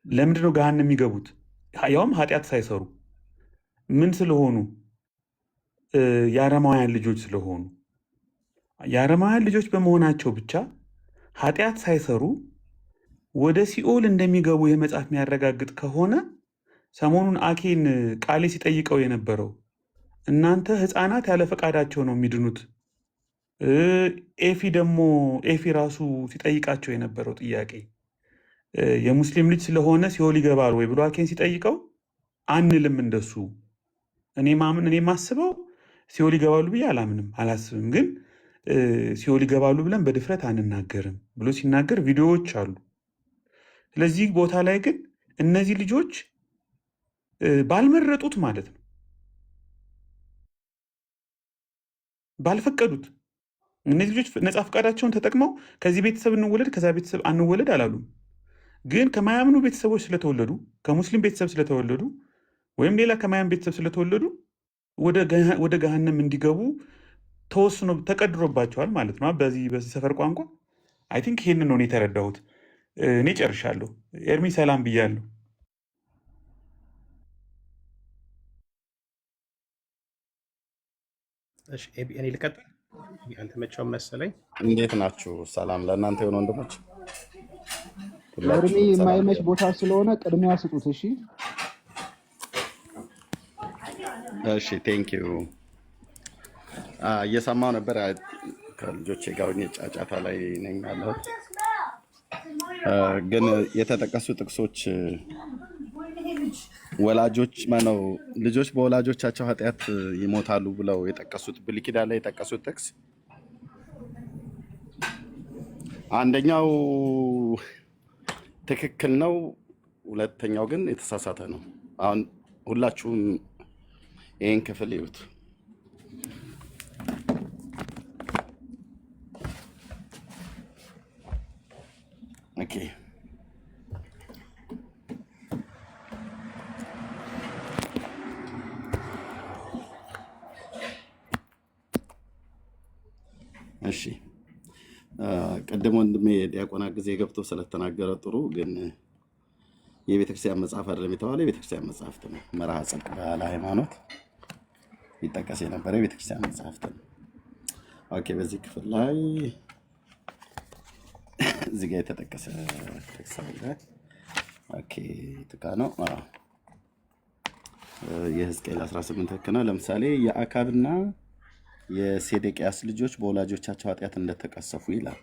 ለምንድን ነው ገሃነም የሚገቡት? ያውም ኃጢአት ሳይሰሩ ምን ስለሆኑ? የአረማውያን ልጆች ስለሆኑ። የአረማውያን ልጆች በመሆናቸው ብቻ ኃጢአት ሳይሰሩ ወደ ሲኦል እንደሚገቡ የመጽሐፍ የሚያረጋግጥ ከሆነ ሰሞኑን አኬን ቃሌ ሲጠይቀው የነበረው እናንተ ህፃናት ያለ ፈቃዳቸው ነው የሚድኑት፣ ኤፊ ራሱ ሲጠይቃቸው የነበረው ጥያቄ የሙስሊም ልጅ ስለሆነ ሲኦል ይገባል ወይ ብሎ አኬን ሲጠይቀው አንልም እንደሱ። እኔ ማስበው ሲኦል ይገባሉ ብዬ አላስብም፣ ግን ሲኦል ይገባሉ ብለን በድፍረት አንናገርም ብሎ ሲናገር ቪዲዮዎች አሉ። ስለዚህ ቦታ ላይ ግን እነዚህ ልጆች ባልመረጡት ማለት ነው ባልፈቀዱት እነዚህ ልጆች ነፃ ፈቃዳቸውን ተጠቅመው ከዚህ ቤተሰብ እንወለድ ከዛ ቤተሰብ አንወለድ አላሉም። ግን ከማያምኑ ቤተሰቦች ስለተወለዱ ከሙስሊም ቤተሰብ ስለተወለዱ ወይም ሌላ ከማያም ቤተሰብ ስለተወለዱ ወደ ገሃነም እንዲገቡ ተወስኖ ተቀድሮባቸዋል ማለት ነው። በዚህ ሰፈር ቋንቋ አይ ቲንክ ይሄንን ነው የተረዳሁት። እኔ ጨርሻለሁ። ኤርሚ ሰላም ብያለሁ። እሺ እኔ ልቀጥል። አልተመቸውም መሰለኝ። እንዴት ናችሁ? ሰላም ለእናንተ የሆነ ወንድሞች። ኤርሚ የማይመች ቦታ ስለሆነ ቅድሚያ ስጡት። እሺ ቴንክ ዩ። እየሰማሁ ነበር። ከልጆቼ ጋር ሆኜ ጫጫታ ላይ ነኝ ያለሁት። ግን የተጠቀሱ ጥቅሶች ወላጆች ማነው ልጆች በወላጆቻቸው ኃጢአት ይሞታሉ ብለው የጠቀሱት ብሉይ ኪዳን ላይ የጠቀሱት ጥቅስ አንደኛው ትክክል ነው፣ ሁለተኛው ግን የተሳሳተ ነው። አሁን ሁላችሁም ይህን ክፍል ይዩት። ኦኬ እሺ ቅድም ወንድሜ ዲያቆና ጊዜ ገብቶ ስለተናገረ ጥሩ። ግን የቤተክርስቲያን መጽሐፍ አይደለም የተባለ የቤተክርስቲያን መጽሐፍት ነው። መርሐ ጽድቅ ባለ ሃይማኖት ይጠቀስ የነበረ የቤተክርስቲያን መጽሐፍት ነው። ኦኬ በዚህ ክፍል ላይ እዚህ ጋር የተጠቀሰ ጥቅስ አለ። ኦኬ ትካ ነው የሕዝቅኤል 18 ህክ ነው። ለምሳሌ የአካብና የሴዴቅያስ ልጆች በወላጆቻቸው ኃጢአት እንደተቀሰፉ ይላል።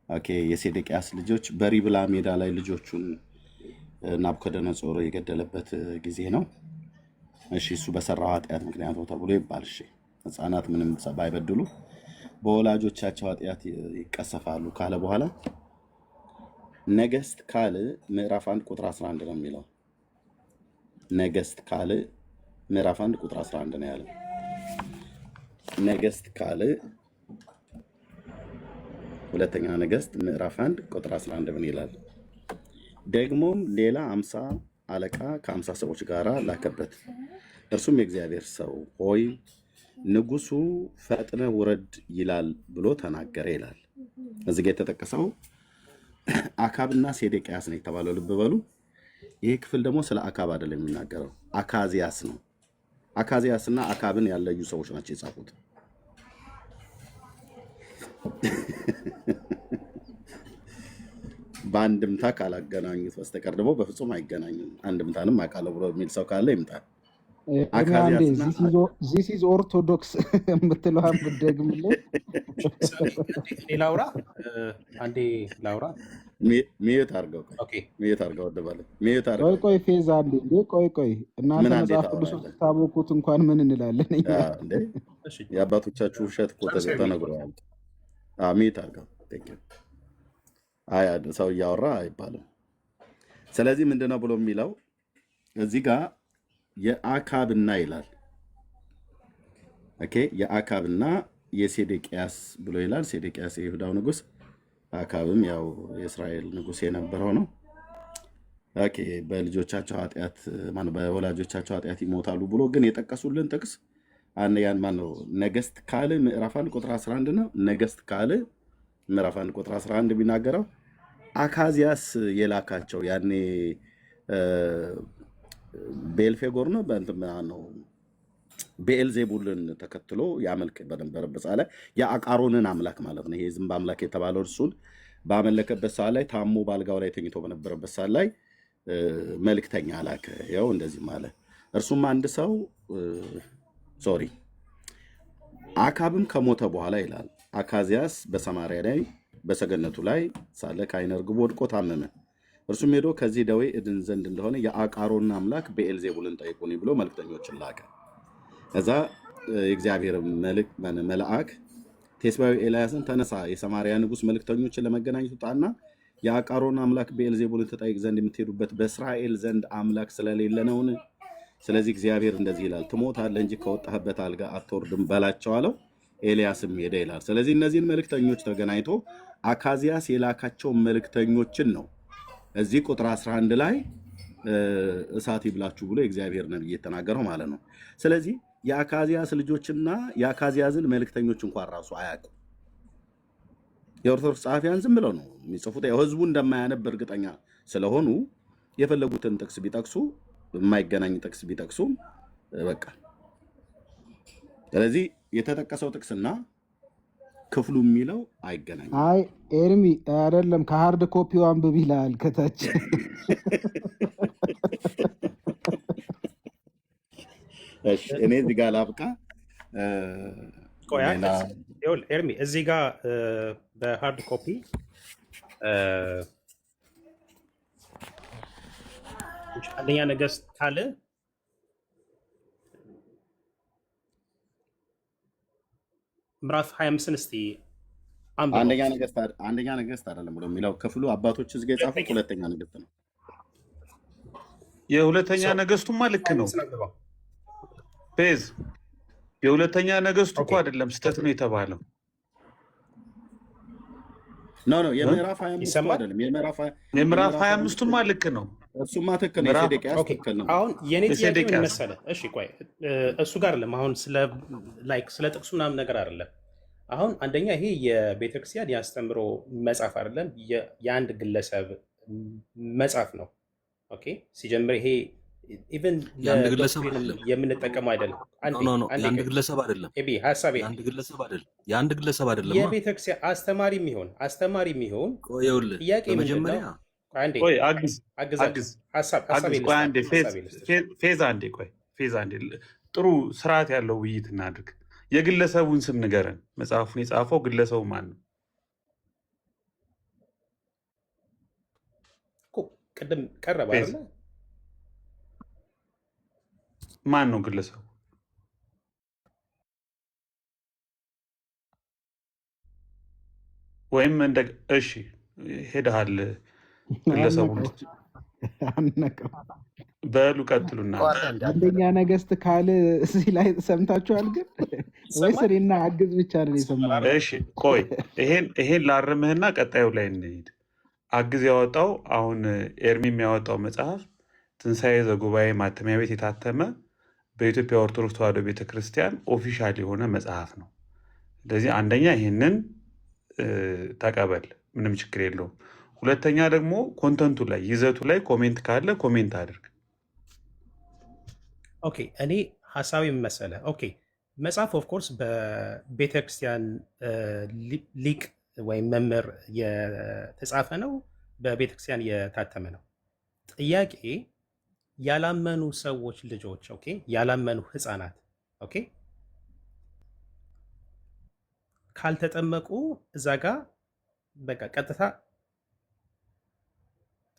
ኦኬ የሴዴቅያስ ልጆች በሪብላ ሜዳ ላይ ልጆቹን ናቡከደነጾር የገደለበት ጊዜ ነው። እሺ እሱ በሰራው ኃጢአት ምክንያት ነው ተብሎ ይባል። እሺ ህፃናት ምንም ባይበድሉ በወላጆቻቸው ኃጢአት ይቀሰፋሉ ካለ በኋላ ነገሥት ካልዕ ምዕራፍ 1 ቁጥር 11 ነው የሚለው። ነገሥት ካልዕ ምዕራፍ 1 ቁጥር 11 ነው ያለው። ነገሥት ካልዕ ሁለተኛ ነገሥት ምዕራፍ 1 ቁጥር 11 ምን ይላል? ደግሞም ሌላ 50 አለቃ ከ50 ሰዎች ጋር ላከበት። እርሱም የእግዚአብሔር ሰው ሆይ ንጉሱ ፈጥነ ውረድ ይላል ብሎ ተናገረ ይላል። እዚህ ጋር የተጠቀሰው አካብና ሴዴቅያስ ነው የተባለው። ልብ በሉ። ይሄ ክፍል ደግሞ ስለ አካብ አይደለም የሚናገረው፣ አካዚያስ ነው። አካዚያስና አካብን ያለዩ ሰዎች ናቸው የጻፉት። በአንድምታ ካላገናኙት በስተቀር ደግሞ በፍጹም አይገናኙም። አንድምታንም አውቃለሁ ብሎ የሚል ሰው ካለ ይምጣ። ዚስ ኢዝ ኦርቶዶክስ የምትለዋን ብትደግምልኝ። ላውራ አንዴ ላውራ። ሚዩት አድርገው ሚዩት አድርገው። ቆይ ፌዛ አንዴ እንዴ ቆይ እናንተ መጽሐፍ ቅዱስ ስታቦኩት እንኳን ምን እንላለን? የአባቶቻችሁ ውሸት እኮ ተነግሯል። ሚዩት አድርገው። ሰው እያወራ አይባልም። ስለዚህ ምንድነው ብሎ የሚለው እዚህ ጋር የአካብና ይላል። ኦኬ የአካብና የሴዴቅያስ ብሎ ይላል። ሴዴቅያስ የይሁዳው ንጉስ፣ አካብም ያው የእስራኤል ንጉስ የነበረው ነው። ኦኬ በልጆቻቸው ኃጢአት በወላጆቻቸው ኃጢአት ይሞታሉ ብሎ ግን የጠቀሱልን ጥቅስ ያን ማነው? ነገሥት ካልዕ ምዕራፍ 1 ቁጥር 11 ነው። ነገሥት ካልዕ ምዕራፍ 1 ቁጥር 11 ቢናገረው አካዚያስ የላካቸው ያኔ ቤልፌጎር ነው ነው ቤኤልዜቡልን ተከትሎ ያመልክ በነበረበት ሰዓት ላይ የአቃሮንን አምላክ ማለት ነው። ይሄ ዝንብ አምላክ የተባለው እርሱን ባመለከበት ሰዓት ላይ ታሞ ባልጋው ላይ ተኝቶ በነበረበት ሰዓት ላይ መልክተኛ ላከ። ያው እንደዚህ ማለት እርሱም አንድ ሰው አካብም ከሞተ በኋላ ይላል አካዚያስ በሰማርያ ላይ በሰገነቱ ላይ ሳለ ከዓይነ ርግቡ ወድቆ ታመመ። እርሱም ሄዶ ከዚህ ደዌ እድን ዘንድ እንደሆነ የአቃሮን አምላክ ቤኤልዜቡልን ጠይቁኝ ብሎ መልክተኞችን ላከ። እዛ የእግዚአብሔር መልአክ ቴስባዊ ኤልያስን ተነሳ፣ የሰማርያ ንጉሥ መልክተኞችን ለመገናኘት ውጣና የአቃሮን አምላክ ቤኤልዜቡልን ተጠይቅ ዘንድ የምትሄዱበት በእስራኤል ዘንድ አምላክ ስለሌለ ነውን? ስለዚህ እግዚአብሔር እንደዚህ ይላል፣ ትሞታለህ እንጂ ከወጣህበት አልጋ አትወርድም በላቸው አለው። ኤልያስም ሄደ ይላል። ስለዚህ እነዚህን መልክተኞች ተገናኝቶ አካዚያስ የላካቸው መልክተኞችን ነው እዚህ ቁጥር 11 ላይ እሳት ይብላችሁ ብሎ የእግዚአብሔር ነብይ የተናገረው ማለት ነው። ስለዚህ የአካዚያስ ልጆችና የአካዚያስን መልክተኞች እንኳን ራሱ አያውቁ። የኦርቶዶክስ ጸሐፊያን ዝም ብለው ነው የሚጽፉት። ያው ህዝቡ እንደማያነብ እርግጠኛ ስለሆኑ የፈለጉትን ጥቅስ ቢጠቅሱ የማይገናኝ ጥቅስ ቢጠቅሱ በቃ። ስለዚህ የተጠቀሰው ጥቅስና ክፍሉ የሚለው አይገናኝም። አይ ኤርሚ አይደለም፣ ከሃርድ ኮፒው አንብብ ይላል ከታች። እሺ እኔ እዚህ ጋር ላብቃ። ኤርሚ እዚህ ጋር በሃርድ ኮፒ አንደኛ ነገሥት ካልዕ ምዕራፍ 25 እስቲ አንደኛ ነገሥት አይደለም ብሎ የሚለው ክፍሉ አባቶች እዚህ ጋር የጻፉት ሁለተኛ ነገሥት ነው። የሁለተኛ ነገሥቱማ ልክ ነው። ፌዝ የሁለተኛ ነገሥቱ እኮ አይደለም ስህተት ነው የተባለው። ኖ የምዕራፍ 25 አይደለም። የምዕራፍ 25ቱማ ልክ ነው። እሱማ ትክክል ነው። ሴዴቅያስ ትክክል ነው። አሁን የኔ ጥያቄ ምን መሰለህ? እሺ ቆይ እሱ ጋር አይደለም አሁን ስለ ጥቅሱ ምናምን ነገር አይደለም። አሁን አንደኛ ይሄ የቤተክርስቲያን የአስተምሮ መጽሐፍ አይደለም፣ የአንድ ግለሰብ መጽሐፍ ነው። ኦኬ ሲጀምር ይሄ ኢቨን የአንድ ግለሰብ አይደለም የምንጠቀመው አይደለም። የአንድ ግለሰብ አይደለም። ሀሳቤ የአንድ ግለሰብ አይደለም። የቤተክርስቲያን አስተማሪ የሚሆን ጥያቄ መጀመሪያ ፌዝ አንዴ ጥሩ ስርዓት ያለው ውይይት እናድርግ። የግለሰቡን ስም ንገረን። መጽሐፉን የጻፈው ግለሰቡ ማን ነው? ቅድም ቀረበ አይደለ? ማን ነው ግለሰቡ? ወይም እሺ ሄደሃል ግለሰቡ በሉ ቀጥሉና አንደኛ ነገሥት ካል እዚህ ላይ ሰምታችኋል ግን ወይስ እኔና አግዝ ብቻ ነን የሰማነው? እሺ ቆይ ይሄን ላርምህና ቀጣዩ ላይ እንሂድ። አግዝ ያወጣው አሁን ኤርሚም ያወጣው መጽሐፍ ትንሣኤ ዘጉባኤ ማተሚያ ቤት የታተመ በኢትዮጵያ ኦርቶዶክስ ተዋሕዶ ቤተክርስቲያን ኦፊሻል የሆነ መጽሐፍ ነው። ስለዚህ አንደኛ ይህንን ተቀበል፣ ምንም ችግር የለውም። ሁለተኛ ደግሞ ኮንተንቱ ላይ ይዘቱ ላይ ኮሜንት ካለ ኮሜንት አድርግ። ኦኬ እኔ ሀሳቢ መሰለ ኦኬ መጽሐፍ ኦፍኮርስ በቤተክርስቲያን ሊቅ ወይም መምህር የተጻፈ ነው፣ በቤተክርስቲያን የታተመ ነው። ጥያቄ ያላመኑ ሰዎች ልጆች ኦኬ ያላመኑ ህፃናት ኦኬ ካልተጠመቁ እዛ ጋ በቃ ቀጥታ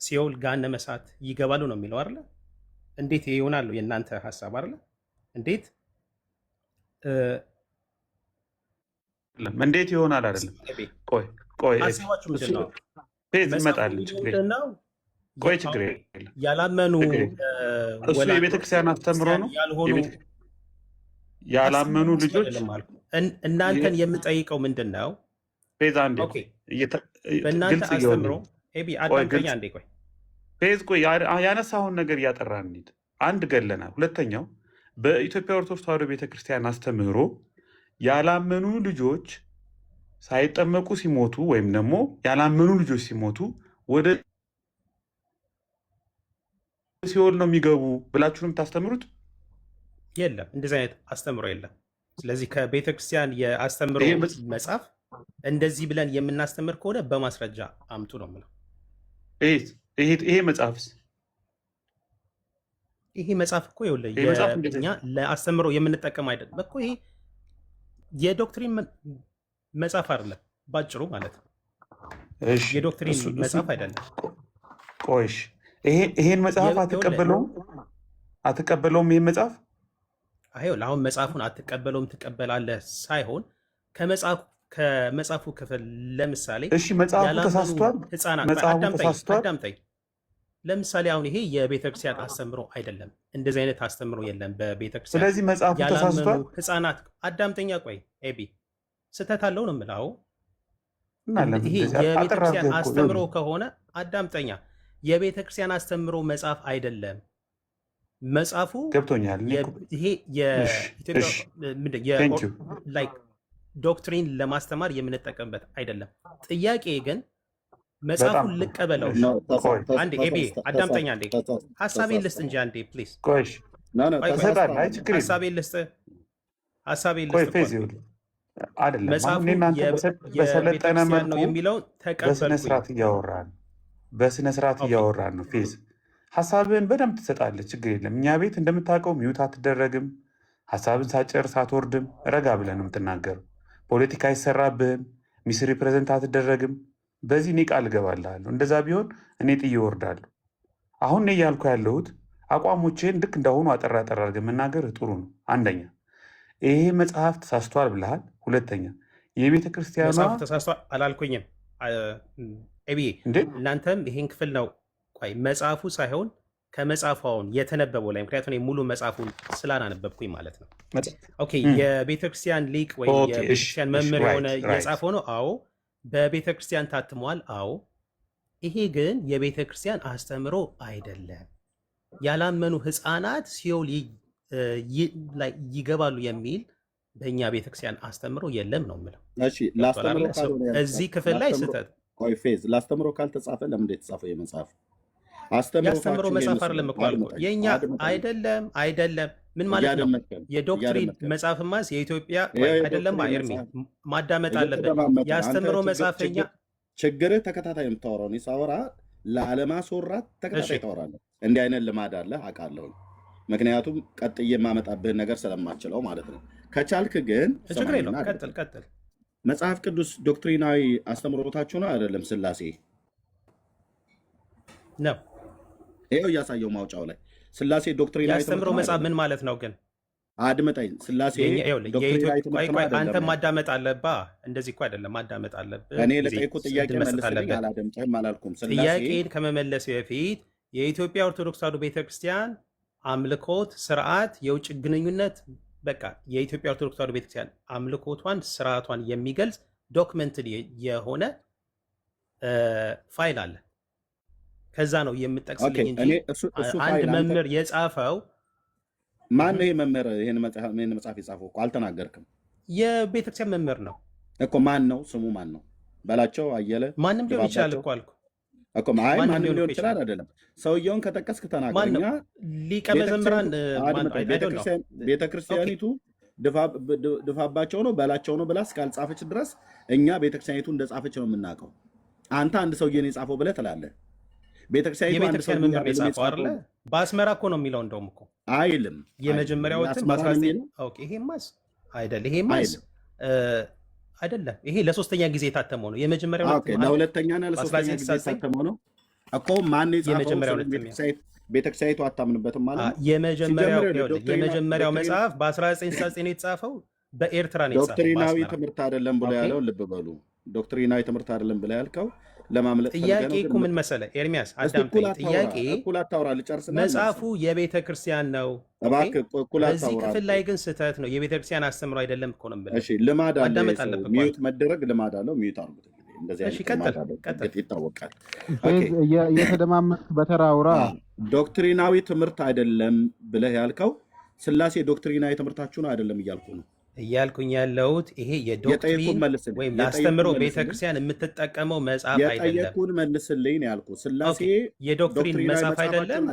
ሲኦል ገሃነመ እሳት ይገባሉ ነው የሚለው አይደለ? እንዴት ይሆናሉ? የእናንተ ሀሳብ አይደለ? እንዴት እንዴት ይሆናል አይደለም? ቆይ ሀሳባችሁ ምንድን ነው? ይመጣልን ቆይ ችግር የለም። ያላመኑ እሱ የቤተክርስቲያን አስተምሮ ነው ያላመኑ ልጆች እናንተን የምጠይቀው ምንድን ነው? በእናንተ አስተምሮ አዳምጠኛ እንዴ ቆይ ቆይ ያነሳውን ነገር እያጠራን እንሂድ። አንድ ገለናል። ሁለተኛው በኢትዮጵያ ኦርቶዶክስ ተዋሕዶ ቤተክርስቲያን አስተምህሮ ያላመኑ ልጆች ሳይጠመቁ ሲሞቱ ወይም ደግሞ ያላመኑ ልጆች ሲሞቱ ወደ ሲኦል ነው የሚገቡ ብላችሁ ነው የምታስተምሩት? የለም፣ እንደዚህ አይነት አስተምሮ የለም። ስለዚህ ከቤተክርስቲያን የአስተምሮ መጽሐፍ እንደዚህ ብለን የምናስተምር ከሆነ በማስረጃ አምጡ ነው የምለው። ይሄ መጽሐፍስ ይሄ መጽሐፍ እኮ ይኸውልህ እኛ ለአስተምሮ የምንጠቀም አይደለም እኮ። ይሄ የዶክትሪን መጽሐፍ አይደለም ባጭሩ ማለት ነው። የዶክትሪን መጽሐፍ አይደለም። ቆይሽ ይሄን መጽሐፍ አትቀበለውም? ይሄን መጽሐፍ አሁን መጽሐፉን አትቀበለውም ትቀበላለህ ሳይሆን ከመጽሐፉ ክፍል ለምሳሌ መጽሐፉ ተሳስቷል፣ አዳምጠኝ። ለምሳሌ አሁን ይሄ የቤተክርስቲያን አስተምሮ አይደለም፣ እንደዚህ አይነት አስተምሮ የለም በቤተክርስቲያን። ስለዚህ መጽሐፉ ተሳስቷል። ህፃናት አዳምጠኛ፣ ቆይ ኤቢ ስህተት አለው ነው የምለው። ይሄ የቤተክርስቲያን አስተምሮ ከሆነ አዳምጠኛ፣ የቤተክርስቲያን አስተምሮ መጽሐፍ አይደለም። መጽሐፉ ገብቶኛል። ይሄ የኢትዮጵያ ዶክትሪን ለማስተማር የምንጠቀምበት አይደለም። ጥያቄ ግን መጽሐፉን ልቀበለው። አንዴ ኤቢ አዳምጠኛ፣ አንዴ ሀሳቤን ልስጥ እንጂ አንዴ ፕሊዝ፣ ሀሳቤን ልስጥ መጽሐፉ የቤተክርስቲያን ነው የሚለውን ተቀበልኩኝ። በስነ ስርዓት እያወራን ነው። ፌዝ ሀሳብህን በደንብ ትሰጣለህ፣ ችግር የለም። እኛ ቤት እንደምታውቀው ሚዩት አትደረግም። ሀሳብን ሳጨርስ አትወርድም። ረጋ ብለን ነው የምትናገረው። ፖለቲካ አይሰራብህም። ሚስ ሪፕሬዘንት አትደረግም። በዚህ እኔ ቃል እገባልሃለሁ። እንደዛ ቢሆን እኔ ጥዬ እወርዳለሁ። አሁን እኔ እያልኩ ያለሁት አቋሞቼን ልክ እንዳሁኑ አጠራ አጠራ አድርገህ መናገር ጥሩ ነው። አንደኛ ይሄ መጽሐፍ ተሳስቷል ብለሃል። ሁለተኛ የቤተ ክርስቲያኗ መጽሐፍ ተሳስቷል አላልኩኝም። ኤቢዬ እናንተም ይሄን ክፍል ነው መጽሐፉ ሳይሆን ከመጽሐፉ አሁን የተነበበው ላይ ምክንያቱም ሙሉ መጽሐፉን ስላናነበብኩኝ ማለት ነው። ኦኬ የቤተክርስቲያን ሊቅ ወይም የቤተክርስቲያን መምህር የሆነ የጻፈው ነው። አዎ በቤተክርስቲያን ታትሟል። አዎ ይሄ ግን የቤተክርስቲያን አስተምሮ አይደለም። ያላመኑ ህፃናት ሲኦል ይገባሉ የሚል በእኛ ቤተክርስቲያን አስተምሮ የለም ነው የምለው። እዚህ ክፍል ላይ ስህተት ላስተምሮ ካልተጻፈ ለምን የተጻፈው የመጽሐፍ ያስተምሮ መጽሐፍ አይደለም እኮ አልኩህ። የኛ አይደለም ምን ማለት ነው? የዶክትሪን መጽሐፍ ማስ የኢትዮጵያ አይደለም። ኤርሚ ማዳመጥ አለበት። ያስተምሮ መጽሐፍኛ ችግርህ ተከታታይ የምታወራው እኔ ሳወራ ለአለማስወራት ተከታታይ ታወራለህ። እንዲህ አይነት ልማድ አለ አውቃለሁ። ምክንያቱም ቀጥዬ የማመጣብህን ነገር ስለማችለው ማለት ነው። ከቻልክ ግን ችግር የለውም ቀጥል። መጽሐፍ ቅዱስ ዶክትሪናዊ አስተምሮታችሁ ነው አይደለም? ስላሴ ነው። ይኸው እያሳየው ማውጫው ላይ ስላሴ ዶክትሪናዊ ያስተምሮ መጽሐፍ ምን ማለት ነው ግን? አድምጠኝ። ስላሴ አንተ ማዳመጥ አለብህ። እንደዚህ እኮ አይደለም፣ ማዳመጥ አለብህ። እኔ ለጠየኩት ጥያቄ መልስልኝ። አላደምጥህም አላልኩም። ጥያቄን ከመመለስ በፊት የኢትዮጵያ ኦርቶዶክስ ተዋሕዶ ቤተክርስቲያን አምልኮት፣ ስርዓት፣ የውጭ ግንኙነት በቃ የኢትዮጵያ ኦርቶዶክስ ተዋሕዶ ቤተክርስቲያን አምልኮቷን፣ ስርዓቷን የሚገልጽ ዶክመንትድ የሆነ ፋይል አለ። ከዛ ነው የምጠቅስልኝ እንጂ አንድ መምህር የጻፈው ማን ነው? መምህር ይሄን መጽሐፍ የጻፈው እኮ አልተናገርክም። የቤተክርስቲያን መምህር ነው እኮ። ማን ነው ስሙ? ማን ነው በላቸው? አየለ ማንም ሊሆን ይችላል እኮ አልኩ እኮ። አይ ማንም ሊሆን ይችላል አይደለም። ሰውየውን ከጠቀስክ ተናገረኛ። ሊቀ መዘምራን ቤተክርስቲያኒቱ ድፋባቸው ነው በላቸው ነው ብላ እስካልጻፈች ድረስ እኛ ቤተክርስቲያኒቱ እንደጻፈች ነው የምናውቀው። አንተ አንድ ሰውዬ ነው የጻፈው ብለህ ትላለህ። የቤተክርስቲያን መምህር የጻፈው አይደለ? በአስመራ እኮ ነው የሚለው። እንደውም እኮ አይልም። የመጀመሪያው እትም ይሄማስ አይደል? ይሄማስ አይደለም። ይሄ ለሶስተኛ ጊዜ የታተመው ነው። የመጀመሪያው ለሁለተኛና ለሶስተኛ ጊዜ የታተመው ነው እኮ። ማን የጻፈው? ቤተክርስቲያኒቱ አታምንበትም ማለት ነው። የመጀመሪያው መጽሐፍ በ1969 የተጻፈው በኤርትራ ነው የተጻፈው። ዶክትሪናዊ ትምህርት አይደለም ብሎ ያለው ልብ በሉ። ዶክትሪናዊ ትምህርት አይደለም ብለህ ያልከው ለማምለጥ ጥያቄ እኮ ምን መሰለህ ኤርሚያስ፣ አዳምጠኝ። ጥያቄ መጽሐፉ የቤተ ክርስቲያን ነው። እዚህ ክፍል ላይ ግን ስህተት ነው። የቤተ ክርስቲያን አስተምሮ አይደለም እኮ ነው የምልህ። እሺ ልማድ አለ፣ ሚዩት መደረግ ልማድ አለው። ሚዩት አድርጉት። እንደዚህ አይነት ይታወቃል። እየተደማመጥክ በተራ አውራ። ዶክትሪናዊ ትምህርት አይደለም ብለህ ያልከው ስላሴ ዶክትሪናዊ ትምህርታችሁ ነው አይደለም እያልኩ ነው እያልኩኝ ያለሁት ይሄ የዶክትሪን ወይም ለአስተምሮ ቤተክርስቲያን የምትጠቀመው መጽሐፍ አይደለም። የጠየቁን መልስልኝ ነው ያልኩት። ስላሴ የዶክትሪን መጽሐፍ አይደለም።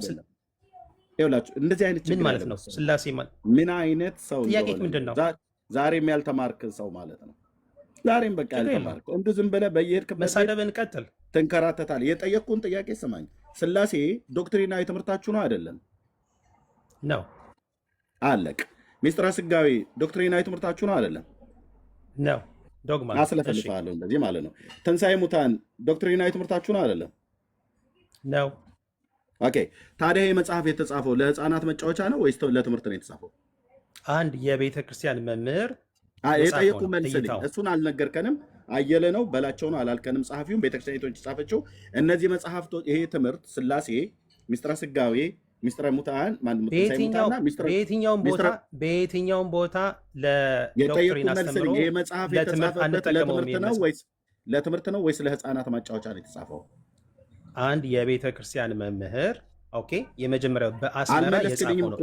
ይኸውላችሁ እንደዚህ አይነት ምን ማለት ነው? ስላሴ ማለት ምን አይነት ሰው ጥያቄ ምንድን ነው? ዛሬም ያልተማርክ ሰው ማለት ነው። ዛሬም በቃ ያልተማርክ እንዱ ዝም ብለህ በየሄድክበት መሳደብን ቀጥል፣ ትንከራተታለህ። የጠየቁን ጥያቄ ስማኝ። ስላሴ ዶክትሪናዊ ትምህርታችሁ ነው አይደለም? ነው። አለቅ ሚስጥረ ስጋዌ ዶክትሪናዊ ትምህርታችሁ ነው አይደለም? ነው። ዶግማ አስለፈልፋለሁ እንደዚህ ማለት ነው። ትንሣኤ ሙታን ዶክትሪናዊ ትምህርታችሁ ነው አይደለም? ነው። ኦኬ። ታዲያ ይህ መጽሐፍ የተጻፈው ለህፃናት መጫወቻ ነው ወይስ ለትምህርት ነው የተጻፈው? አንድ የቤተ ክርስቲያን መምህር የጠየቁ መልስልኝ። እሱን አልነገርከንም። አየለ ነው በላቸው ነው አላልከንም። ጸሐፊውን ቤተክርስቲያኒቶች የጻፈችው እነዚህ መጽሐፍቶች ይሄ ትምህርት ስላሴ፣ ሚስጥረ ስጋዌ፣ ሚስጥረ ሙታን በየትኛውም ቦታ ለዶክትሪን አስተምሮ ይሄ መጽሐፍ የተጻፈበት ለትምህርት ነው ወይስ ለህፃናት ማጫወቻ ነው የተጻፈው? አንድ የቤተ ክርስቲያን መምህር ኦኬ፣ የመጀመሪያው በአስመራ የጻፈው ነው።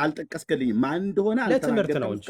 አልጠቀስክልኝም። ማን እንደሆነ ለትምህርት ነው እንጂ